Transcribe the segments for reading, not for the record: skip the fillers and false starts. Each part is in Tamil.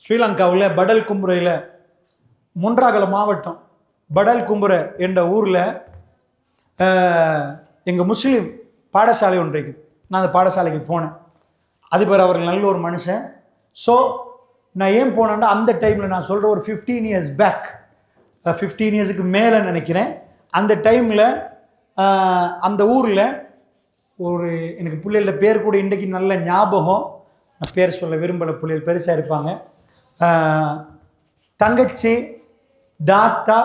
ஸ்ரீலங்காவில் படல் கும்புரையில் முன்றாகல மாவட்டம் படல் கும்புர என்ற ஊரில் எங்கள் முஸ்லீம் பாடசாலை ஒன்று இருக்குது. நான் அந்த பாடசாலைக்கு போனேன். அதிபர் அவர்கள் நல்ல ஒரு மனுஷன். ஸோ நான் ஏன் போனேன்னா அந்த டைமில் நான் சொல்கிற ஒரு 15 years பேக், 15 yearsக்கு மேலே நினைக்கிறேன். அந்த டைமில் அந்த ஊரில் ஒரு எனக்கு பிள்ளைகள பேர் கூட இன்றைக்கு நல்ல ஞாபகம், நான் பேர் சொல்ல விரும்பலை, பிள்ளைகள் பெருசாக இருப்பாங்க. தங்கச்சி தாத்தா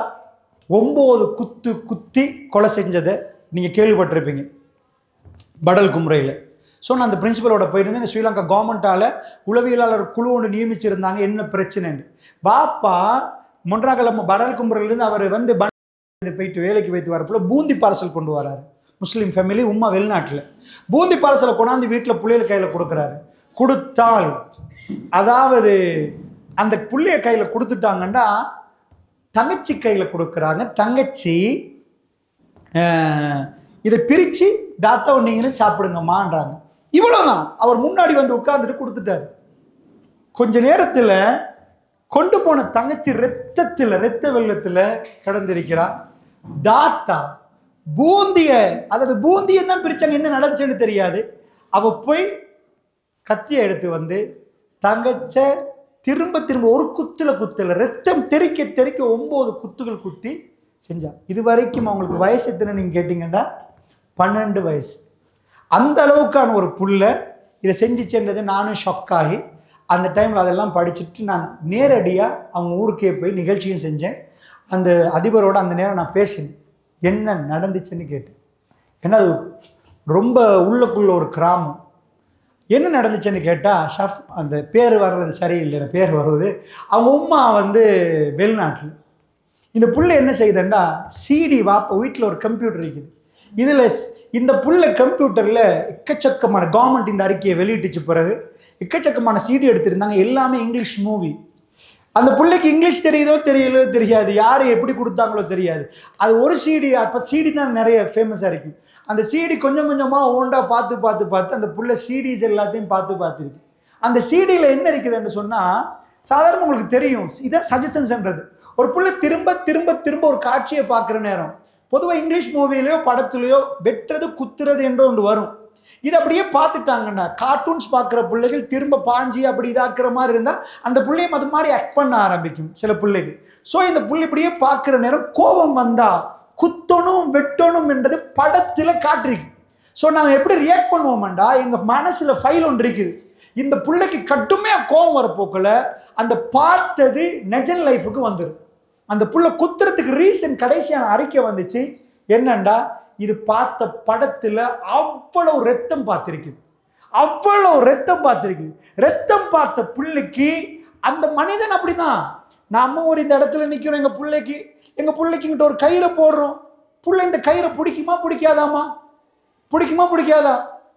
9 குத்து குத்தி கொலை செஞ்சதை நீங்கள் கேள்விப்பட்டிருப்பீங்க படல் கும்ரையில். ஸோ நான் அந்த பிரின்சிபலோட போயிருந்தேன். ஸ்ரீலங்கா கவர்மெண்ட்டால் உளவியலாளர் குழு ஒன்று நியமிச்சிருந்தாங்க. என்ன பிரச்சனைன்னு பாப்பா மொன்றாகலம் படல் கும்புரையிலேருந்து அவர் வந்து போயிட்டு வேலைக்கு வைத்து வரப்போ பூந்தி பார்சல் கொண்டு வராரு. முஸ்லீம் ஃபேமிலி, உம்மா வெளிநாட்டில். பூந்தி பார்சலை கொண்டாந்து வீட்டில் பிள்ளைகள் கையில் கொடுக்குறாரு. கொடுத்தால் அதாவது அந்த பிள்ளைய கையில் கொடுத்துட்டாங்கன்னா தங்கச்சி கையில் கொடுக்குறாங்க. தங்கச்சி இதை பிரித்து தாத்தா நீங்களும் சாப்பிடுங்கம்மான்றாங்க. இவ்வளோதான். அவர் முன்னாடி வந்து உட்கார்ந்துட்டு கொடுத்துட்டாரு. கொஞ்ச நேரத்தில் கொண்டு போன தங்கச்சி ரத்த வெள்ளத்தில் கடந்திருக்கிறார். தாத்தா பூந்திய, அதாவது பூந்தியை தான் பிரிச்சாங்க, என்ன நடந்துச்சுன்னு தெரியாது. அவ போய் கத்தியை எடுத்து வந்து தங்கச்ச திரும்ப ஒரு குத்துல ரத்தம் தெறிக்க 9 குத்துகள் குத்தி செஞ்சா. இது வரைக்கும் அவங்களுக்கு வயசு எத்தனை நீங்கள் கேட்டிங்கன்னா 12 வயசு. அந்த அளவுக்கான ஒரு புள்ள இதை செஞ்சிச்சுன்றது நானும் ஷாக்காகி அந்த டைமில் அதெல்லாம் படிச்சுட்டு நான் நேரடியாக அவங்க ஊருக்கே போய் நிகழ்ச்சியும் செஞ்சேன். அந்த அதிபரோட அந்த நேரம் நான் பேசினேன், என்ன நடந்துச்சுன்னு கேட்டேன். ஏன்னா அது ரொம்ப உள்ளுக்குள்ள ஒரு கிராமம். என்ன நடந்துச்சுன்னு கேட்டால் ஷஃப் அந்த பேர் வர்றது சரியில்லை, பேர் வருவது அவங்க உம்மா வந்து வெளிநாட்டில். இந்த புள்ள என்ன செய்யுதுன்னா சிடி வாப்ப வீட்டில் ஒரு கம்ப்யூட்டர் இருக்குது. இதில் இந்த புள்ள கம்ப்யூட்டரில் எக்கச்சக்கமான கவர்மெண்ட் இந்த அறிக்கையை வெளியிட்டுச்சு பிறகு எக்கச்சக்கமான சிடி எடுத்திருந்தாங்க. எல்லாமே இங்கிலீஷ் மூவி. அந்த பிள்ளைக்கு இங்கிலீஷ் தெரியுதோ தெரியலோ தெரியாது, யார் எப்படி கொடுத்தாங்களோ தெரியாது. அது ஒரு சிடி, அப்போ சிடி தான் நிறைய ஃபேமஸாக இருக்கும். அந்த சிடி கொஞ்சம் கொஞ்சமாக ஓண்டா பார்த்து அந்த புள்ள சிடிஸ் எல்லாத்தையும் பார்த்துருக்கு. அந்த சிடியில் என்ன இருக்குதுன்னு சொன்னால் சாதாரண உங்களுக்கு தெரியும், இதான் சஜஷன்ஸ்ன்றது. ஒரு புள்ள திரும்ப ஒரு காட்சியை பார்க்குற நேரம் பொதுவாக இங்கிலீஷ் மூவிலையோ படத்துலையோ வெட்டுறது குத்துறது என்று ஒன்று வரும். இது அப்படியே பார்த்துட்டாங்கண்ணா. கார்ட்டூன்ஸ் பார்க்குற பிள்ளைகள் திரும்ப பாஞ்சி அப்படி இதாக்குற மாதிரி இருந்தால் அந்த பிள்ளையும் அது மாதிரி ஆக்ட் பண்ண ஆரம்பிக்கும் சில பிள்ளைகள். ஸோ இந்த புள்ளை இப்படியே பார்க்குற நேரம் கோபம் வந்தால் குத்தணும் வெட்டணும் என்றது படத்தில் காட்டிருக்கு. ஸோ நாங்கள் எப்படி ரியாக்ட் பண்ணுவோம்டா, எங்கள் மனசில் ஃபைல் ஒன்று இருக்குது. இந்த பிள்ளைக்கு கட்டுமையாக கோபம் வரப்போக்கில் அந்த பார்த்தது நெஜன் லைஃபுக்கு வந்துடும். அந்த புள்ள குத்துறதுக்கு ரீசன் கடைசியான அறிக்கை வந்துச்சு. என்னண்டா, இது பார்த்த படத்தில் அவ்வளவு ரத்தம் பார்த்துருக்கு. ரத்தம் பார்த்த பிள்ளைக்கு அந்த மனிதன் அப்படிதான். நம்ம ஒரு இந்த இடத்துல நிற்கிறோம், எங்கள் பிள்ளைக்கிட்ட ஒரு கயிறை போடுறோம். புள்ள இந்த கயிறை பிடிக்குமா பிடிக்காதாமா? பிடிக்காதா?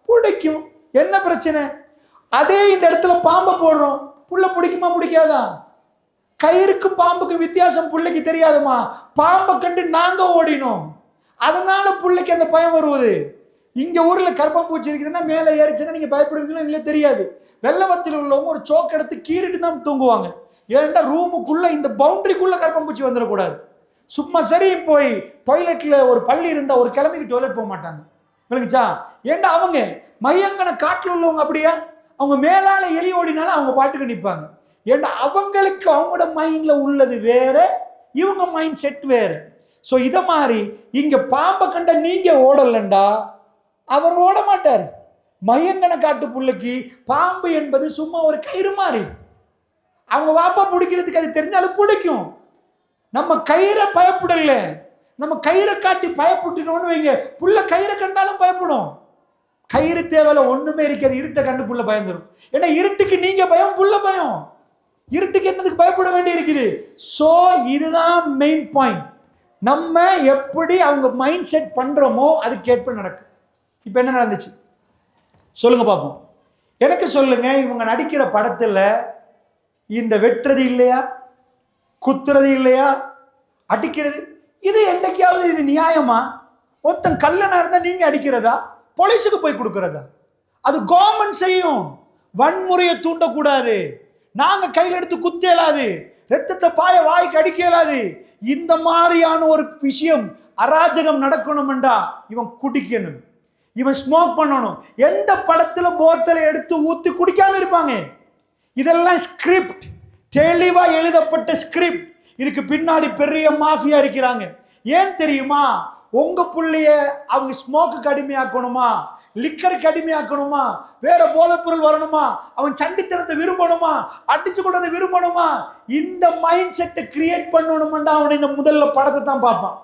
பிடிக்கும். என்ன பிரச்சனை? அதே இந்த இடத்துல பாம்பை போடுறோம், புள்ள பிடிக்குமா பிடிக்காதா? கயிறுக்கும் பாம்புக்கும் வித்தியாசம் பிள்ளைக்கு தெரியாதுமா. பாம்பை கண்டு நாங்க ஓடினோம், அதனால பிள்ளைக்கு அந்த பயம் வருவது. இங்க ஊர்ல கர்ப்பம்பூச்சி இருக்குதுன்னா மேலே ஏறிச்சுன்னா நீங்க பயப்படுவீங்களோ எங்களுக்கு தெரியாது. வெள்ளவத்தில் உள்ளவங்க ஒரு சோக்கு எடுத்து கீறிட்டு தான் தூங்குவாங்க. ஏன்னா ரூமுக்குள்ள இந்த பவுண்டரிக்குள்ள கர்ப்பம்பூச்சி வந்துடக்கூடாது. சும்மா சரி போய் டாய்லெட்ல ஒரு பள்ளி இருந்தா ஒரு கிழமைக்கு டாய்லெட் போக மாட்டாங்க. விளங்குச்சா? ஏண்டா அவங்க மையங்கன காட்டில் உள்ளவங்க அப்படியா? அவங்க மேலால எலி ஓடினாலும் அவங்க பாட்டுக்கு நிற்பாங்க. ஏண்டா அவங்களுக்கு அவங்களோட மைண்ட்ல உள்ளது வேற, இவங்க மைண்ட் செட் வேற. ஸோ இதை மாதிரி இங்க பாம்பை கண்ட நீங்க ஓடலண்டா அவர் ஓட மாட்டார். மையங்கன காட்டு புள்ளைக்கு பாம்பு என்பது சும்மா ஒரு கயிறு மாதிரி. அவங்க வாப்பா பிடிக்கிறதுக்கு அது தெரிஞ்சாலும் பிடிக்கும். நம்ம கயிறை பயப்படல, நம்ம கயிறை காட்டி பயப்பட்டுட்டோம்னு வைங்க, புள்ள கயிறை கண்டாலும் பயப்படும். கயிறு தேவையில்ல, ஒண்ணுமே இருக்காது. இருட்டை கண்டு புள்ள பயந்துடும். ஏன்னா இருட்டுக்கு நீங்க பயம், புள்ள பயம். இருட்டுக்கு என்னதுக்கு பயப்பட வேண்டி இருக்குது? சோ இதுதான் மெயின் பாயிண்ட். நம்ம எப்படி அவங்க மைண்ட் செட் பண்றோமோ அதுக்கு ஏற்ப நடக்கும். இப்ப என்ன நடந்துச்சு சொல்லுங்க பார்ப்போம். எனக்கு சொல்லுங்க, இவங்க நடிக்கிற படத்துல இந்த வெட்டுறது இல்லையா, குத்துறது இல்லையா, அடிக்கிறது இது என்னைக்காவது இது நியாயமா? ஒருத்தன் கல்லனா இருந்தா நீங்க அடிக்கிறதா, போலீஸுக்கு போய் கொடுக்கறதா? அது கவர்மெண்ட் செய்யும். வன்முறையை தூண்டக்கூடாது. நாங்க கையில் எடுத்து குத்த இயலாது, ரத்தத்தை பாய வாய்க்கு அடிக்க இயலாது. இந்த மாதிரியான ஒரு விஷயம் அராஜகம் நடக்கணும்டா இவன் குடிக்கணும், இவன் ஸ்மோக் பண்ணணும். எந்த படத்துல போத்தலை எடுத்து ஊத்தி குடிக்காம இருப்பாங்க? இதெல்லாம் ஸ்கிரிப்ட், தெளிவா எழுதப்பட்ட ஸ்கிரிப்ட். இதுக்கு பின்னாடி பெரிய மாஃபியா இருக்கிறாங்க. ஏன் தெரியுமா? உங்க புள்ளைய அவங்க ஸ்மோக்கு அடிமையாக்கணுமா, லிக்கருக்கு அடிமையாக்கணுமா, வேற போதைப் பொருள் வரணுமா, அவன் சண்டித்தனத்தை விரும்பணுமா, அடிச்சு கொள்றதை விரும்பணுமா, இந்த மைண்ட் செட்டை கிரியேட் பண்ணணும்டா அவன் இந்த முதல்ல படத்தை தான் பார்ப்பான்.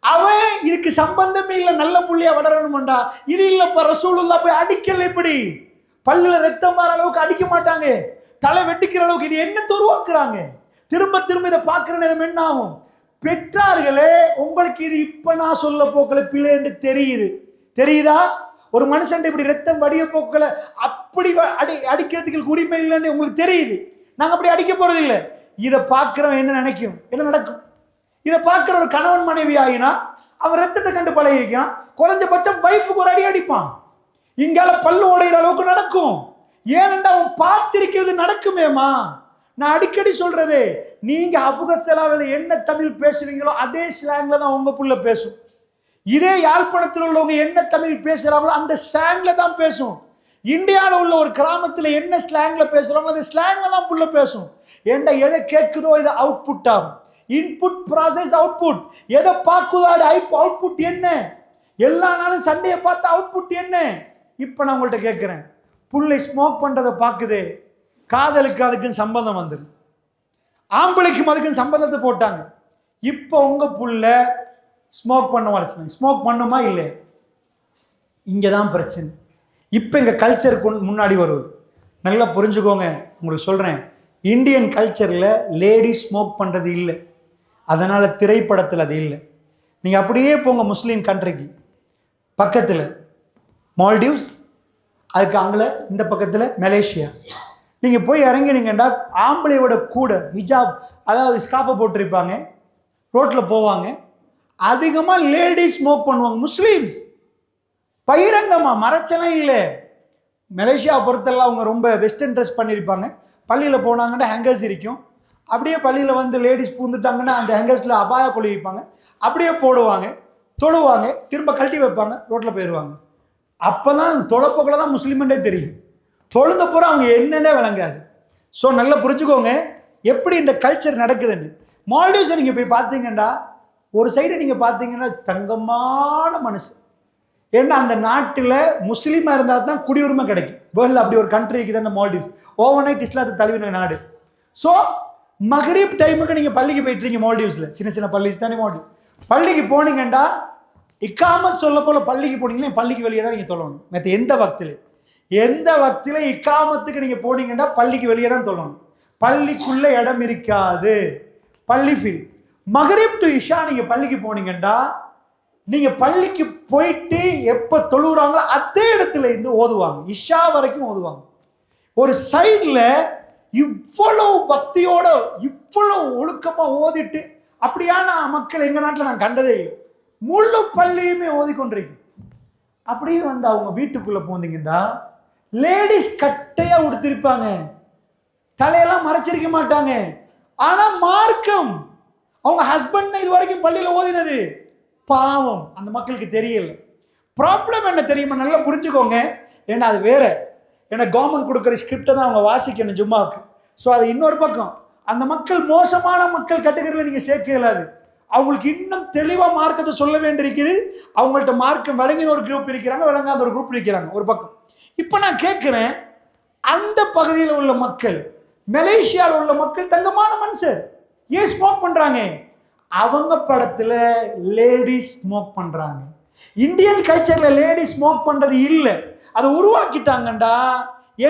அவன் இதுக்கு சம்பந்தமே இல்லை, நல்ல புள்ளையா வளரணும்டா. இது இல்லப்பா, ரசூலுல்லாஹ் போய் அடிக்கல, இப்படி பல்லுல ரத்தம் வர அளவுக்கு அடிக்க மாட்டாங்க, தலை வெட்டிக்கிற அளவுக்கு. இது என்ன உருவாக்குறாங்க? திரும்ப திரும்ப இதை பார்க்கிற நேரம் என்ன ஆகும்? பெற்றார்களே, உங்களுக்கு இது இப்ப நான் சொல்ல போக்கல பிழை என்று தெரியுதா? ஒரு மனுஷன் இப்படி ரத்தம் வடிய போக்கல அப்படி அடிக்கிறதுக்கு உரிமை இல்லைன்னு உங்களுக்கு தெரியுது. நாங்க அப்படி அடிக்க போறது இல்லை. இதை பார்க்கிறவன் என்ன நினைக்கும், என்ன நடக்கும்? இதை பார்க்கிற ஒரு கணவன் மனைவி ஆகினா அவன் ரத்தத்தை கண்டு பழகி இருக்கான், குறைஞ்சபட்சம் வைஃபுக்கு ஒரு அடி அடிப்பான். இங்கால பல்லு உடைகிற அளவுக்கு நடக்கும். ஏனென்றா அவன் பார்த்திருக்கிறது நடக்குமேமா. நான் அடிக்கடி சொல்றது, நீங்க அபுகஸ்தலாவில் என்ன தமிழ் பேசுவீங்களோ அதே ஸ்லாங்ல தான் உங்க புள்ள பேசும். இதே யாழ்ப்பாணத்தில் உள்ளவங்க என்ன தமிழ் பேசுறாங்களோ அந்த ஸ்லாங்ல தான் பேசும். இந்தியாவில் உள்ள ஒரு கிராமத்தில் என்ன ஸ்லாங்ல பேசுறாங்களோ அந்த ஸ்லாங்ல தான் புள்ள பேசும். ஏண்டா எதை கேட்குதோ இதை அவுட்புட் ஆகும். Input process output. எதை பார்க்குதோ அது அவுட்புட் என்ன? எல்லா நாளும் சண்டையை பார்த்து அவுட்புட் என்ன? இப்போ நான் உங்கள்கிட்ட கேட்குறேன், புள்ளை ஸ்மோக் பண்ணுறதை பார்க்குது, காதலுக்கு அதுக்கும் சம்பந்தம் வந்துடும், ஆம்பளைக்கும் அதுக்கும் சம்பந்தத்தை போட்டாங்க. இப்போ உங்கள் புள்ள ஸ்மோக் பண்ண வளர்ச்சி ஸ்மோக் பண்ணுமா இல்லை? இங்கே தான் பிரச்சனை. இப்போ எங்கள் கல்ச்சருக்கு முன்னாடி வருவது நல்லா புரிஞ்சுக்கோங்க. உங்களுக்கு சொல்கிறேன், இந்தியன் கல்ச்சரில் லேடிஸ் ஸ்மோக் பண்ணுறது இல்லை, அதனால் திரைப்படத்தில் அது இல்லை. நீங்கள் அப்படியே போங்க முஸ்லீம் கண்ட்ரிக்கு பக்கத்தில் மால்டீவ்ஸ், அதுக்கு அங்கே இந்த பக்கத்தில் மலேசியா. நீங்கள் போய் இறங்கினீங்கன்னா ஆம்பளையோட கூட ஹிஜாப், அதாவது ஸ்காப்பை போட்டிருப்பாங்க, ரோட்டில் போவாங்க. அதிகமாக லேடிஸ் ஸ்மோக் பண்ணுவாங்க முஸ்லீம்ஸ், பகிரங்கமாக, மறைச்சலாம் இல்லை. மலேசியாவை பொறுத்தெல்லாம் அவங்க ரொம்ப வெஸ்டர்ன் ட்ரெஸ் பண்ணியிருப்பாங்க. பள்ளியில் போனாங்கன்னா ஹேங்கர்ஸ் இருக்கும், அப்படியே பள்ளியில் வந்து லேடிஸ் பூந்துட்டாங்கன்னா அந்த ஹேங்கர்ஸில் அபாயா கொள்ளி வைப்பாங்க, அப்படியே போடுவாங்க, தொழுவாங்க, திரும்ப கழட்டி வைப்பாங்க, ரோட்டில் போயிடுவாங்க. அப்போ தான் தொலைப்போக்கில் தான் முஸ்லீம்ன்றே தெரியும். தொழுந்த பூரா அவங்க என்னென்ன விளங்காது. ஸோ நல்லா புரிஞ்சுக்கோங்க எப்படி இந்த கல்ச்சர் நடக்குதுன்னு. மால்டீவ்ஸை நீங்கள் போய் பார்த்தீங்கன்னா ஒரு சைடு நீங்கள் பார்த்தீங்கன்னா தங்கமான மனுஷன். ஏன்னா அந்த நாட்டில் முஸ்லீமாக இருந்தால் தான் குடியுரிமை கிடைக்கும். வேர்ல்டில் அப்படி ஒரு கண்ட்ரி இருக்குது அந்த மால்டீவ்ஸ். ஓவர் நைட் இஸ்லாத்தை தழுவின நாடு. ஸோ மகரீப் டைமுக்கு நீங்கள் பள்ளிக்கு போயிட்டுருங்க மால்டீவ்ஸில், சின்ன சின்ன பள்ளிஸ் தானே மால்டீவ். பள்ளிக்கு போனீங்கன்னா இக்காமத் சொல்ல போல பள்ளிக்கு போனீங்கன்னா பள்ளிக்கு வெளியே தான் நீங்கள் தொழணும். மற்ற எந்த வக்தில இக்காமத்துக்கு நீங்கள் போனீங்கன்னா பள்ளிக்கு வெளியே தான் தொழணும். பள்ளிக்குள்ளே இடம் இருக்காது, பள்ளி ஃபீல். மகரீப் டு இஷா நீங்கள் பள்ளிக்கு போனீங்கன்னா நீங்கள் பள்ளிக்கு போயிட்டு எப்போ தொழுகிறாங்களோ அதே இடத்துல இருந்து ஓதுவாங்க, இஷா வரைக்கும் ஓதுவாங்க. ஒரு சைடில் இவ்வளவு பக்தியோட இவ்வளவு ஒழுக்கமாக ஓதிட்டு அப்படியான மக்கள் எங்கள் நாட்டில் நான் கண்டதே இல்லை. முழு பள்ளியுமே ஓதிக்கொண்டிருக்கு. அப்படியே வந்து அவங்க வீட்டுக்குள்ளே போனீங்கன்னா லேடிஸ் கட்டையாக உடுத்திருப்பாங்க, தலையெல்லாம் மறைச்சிருக்க மாட்டாங்க. ஆனால் மார்க்கம் அவங்க ஹஸ்பண்ட் இது வரைக்கும் பள்ளியில் ஓதினது பாவம் அந்த மக்களுக்கு தெரியல. ப்ராப்ளம் என்ன தெரியுமா? நல்லா புரிஞ்சுக்கோங்க. ஏன்னா அது வேற. ஏன்னா கவர்மெண்ட் கொடுக்குற ஸ்கிரிப்டை தான் அவங்க வாசிக்கணும் ஜும்மாவுக்கு. ஸோ அது இன்னொரு பக்கம். அந்த மக்கள் மோசமான மக்கள் கேட்டகரியில் நீங்கள் சேர்க்க இயலாது. அவங்களுக்கு இன்னும் தெளிவாக மார்க்கத்தை சொல்ல வேண்டியிருக்குது. அவங்கள்ட்ட மார்க்கம் விளங்கின ஒரு குரூப் இருக்கிறாங்க, விளங்காத ஒரு குரூப் இருக்கிறாங்க ஒரு பக்கம். இப்போ நான் கேட்குறேன், அந்த பகுதியில் உள்ள மக்கள், மலேசியாவில் உள்ள மக்கள் தங்கமான மனுஷர், ஏன் ஸ்மோக் பண்ணுறாங்க? அவங்க படத்தில் லேடிஸ் ஸ்மோக் பண்ணுறாங்க. இந்தியன் கல்ச்சரில் லேடிஸ் ஸ்மோக் பண்ணுறது இல்லை. அதை உருவாக்கிட்டாங்கண்டா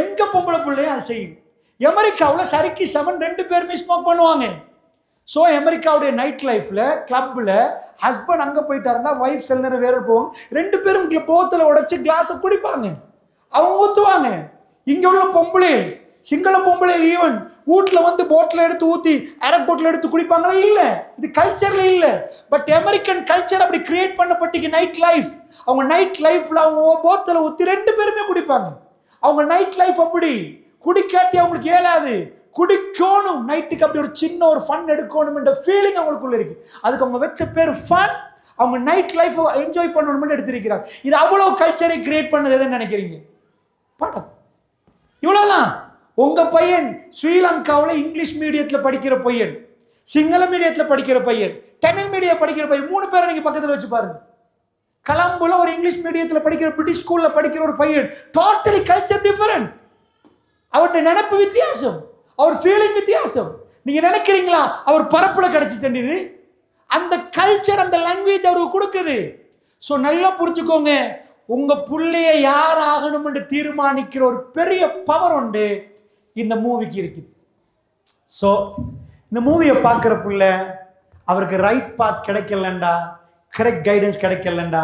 எங்க பொம்பளை பிள்ளையும் அதை செய்யும். அமெரிக்காவில் சரிக்கு 7 2 பேருமே ஸ்மோக் பண்ணுவாங்க. ஸோ அமெரிக்காவுடைய நைட் லைஃப்ல கிளப்ல ஹஸ்பண்ட் அங்கே போயிட்டாருன்னா ஒய்ஃப் சில நேரம் வேற போவாங்க, 2 பேரும் போத்தில் உடைச்சு கிளாஸை குடிப்பாங்க, அவங்க ஊற்றுவாங்க. இங்கே உள்ள பொம்பளை, சிங்கள பொம்பளை ஈவன் வீட்டில் வந்து போட்டில் எடுத்து ஊற்றி அரக் போட்டில் எடுத்து குடிப்பாங்களா? இல்லை, இது கல்ச்சர்ல இல்லை. பட் அமெரிக்கன் கல்ச்சர் அப்படி கிரியேட் பண்ணப்பட்டிக்கு நைட் லைஃப். அவங்க நைட் லைஃப்ல அவங்க போத்தில் ஊற்றி 2 பேருமே குடிப்பாங்க. அவங்க நைட் லைஃப் அப்படி குடிக்காட்டி அவங்களுக்கு இயலாது. குடிக்கணும், நைட்டுக்கு அப்படி ஒரு சின்ன ஒரு ஃபன் எடுக்கணும் என்ற ஃபீலிங் அவங்களுக்குள்ள இருக்கு. அதுக்கு அவங்க வச்ச பேர் ஃபன். அவங்க நைட் லைஃப் என்ஜாய் பண்ணணும்னு எடுத்திருக்கிறாங்க. இது அவ்வளவு கல்ச்சரை கிரியேட் பண்ணது எதுன்னு நினைக்கிறீங்க? படம். இவ்வளவுதான். உங்க பையன் ஸ்ரீலங்காவில் இங்கிலீஷ் மீடியத்தில் படிக்கிற பையன், சிங்கள மீடியத்தில் படிக்கிற பையன், தமிழ் மீடியம் படிக்கிற பையன், 3 பேரை நீங்க பக்கத்தில் வச்சு பாருங்க. கலம்புல ஒரு இங்கிலீஷ் மீடியத்தில் படிக்கிற, பிரிட்டிஷ் ஸ்கூல்ல படிக்கிற ஒரு பையன், டோட்டலி கல்ச்சர் டிஃபரெண்ட். அவருடைய நினைப்பு வித்தியாசம், அவர் ஃபீலிங் வித்தியாசம். நீங்க நினைக்கிறீங்களா அவர் பரப்புல கிடைச்சி தண்டிது? அந்த கல்ச்சர், அந்த லாங்குவேஜ் அவருக்கு கொடுக்குது. ஸோ நல்லா புரிஞ்சுக்கோங்க, உங்க புள்ளைய யார் ஆகணும் என்று தீர்மானிக்கிற ஒரு பெரிய பவர் உண்டு இந்த மூவிக்கு இருக்குது. ஸோ இந்த மூவியை பார்க்குற புள்ள அவருக்கு ரைட் பாத் கிடைக்கலண்டா, கரெக்ட் கைடன்ஸ் கிடைக்கலண்டா,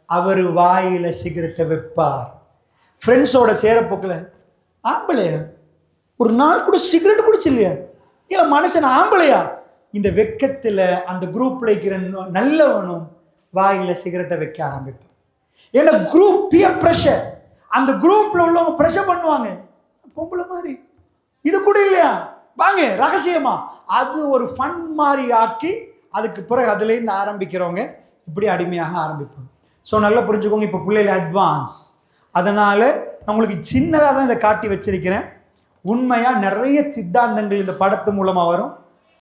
அவர் வாயில சிகரெட்டை வைப்பார். ஃப்ரெண்ட்ஸோட சேரப்போக்கில் ஆம்பளையா ஒரு நாள் கூட சிகரெட் குடிச்சு இல்லையா, இல்லை மனுஷன் ஆம்பளையா, இந்த வெக்கத்தில் அந்த குரூப்ல இருக்கிற நல்லவனும் வாயில சிகரெட்டை வைக்க ஆரம்பிப்பான். ஏன்னா குரூப் பியர் பிரஷர், அந்த குரூப்ல உள்ளவங்க பிரஷர் பண்ணுவாங்க. பொம்பளை மாதிரி இது கூட இல்லையா, வாங்க ரகசியமா, அது ஒரு ஃபன் மாதிரி ஆக்கி அதுக்கு பிறகு அதுலேருந்து ஆரம்பிக்கிறவங்க இப்படி அடிமையாக ஆரம்பிப்பாங்க. ஸோ நல்லா புரிஞ்சுக்கோங்க. இப்போ பிள்ளைகள் அட்வான்ஸ், அதனால நான் உங்களுக்கு சின்னதாக தான் இதை காட்டி வச்சிருக்கிறேன். உண்மையாக நிறைய சித்தாந்தங்கள் இந்த படத்து மூலமாக வரும்.